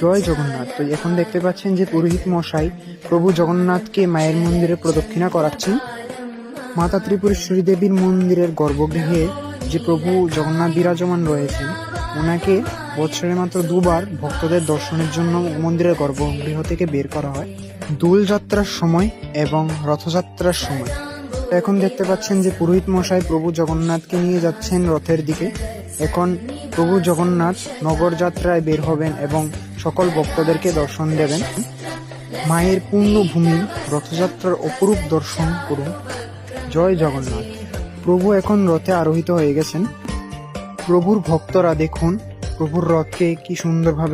জয় জগন্নাথ। তো এখন দেখতে পাচ্ছেন যে পুরোহিত মশাই প্রভু জগন্নাথকে মায়ের মন্দিরে প্রদক্ষিণা করাচ্ছেন। মাতা ত্রিপুরেশ্বরী দেবীর মন্দিরের গর্ভগৃহে যে প্রভু জগন্নাথ বিরাজমান রয়েছেন, ওনাকে বছরে মাত্র দুবার ভক্তদের দর্শনের জন্য মন্দিরের গর্ভগৃহ থেকে বের করা হয়, দোলযাত্রার সময় এবং রথযাত্রার সময়। এখন দেখতে পাচ্ছেন যে পুরোহিত মশাই প্রভু জগন্নাথকে নিয়ে যাচ্ছেন রথের দিকে। এখন প্রভু জগন্নাথ নগর যাত্রায় বের হবেন এবং সকল ভক্তদেরকে দর্শন দেবেন। মায়ের পুণ্যভূমি রথযাত্রার অপরূপ দর্শন করুন। জয় জগন্নাথ। প্রভু এখন রথে আরোহিত হয়ে গেছেন। প্রভুর ভক্তরা দেখুন প্রভুর রথকে কি সুন্দরভাবে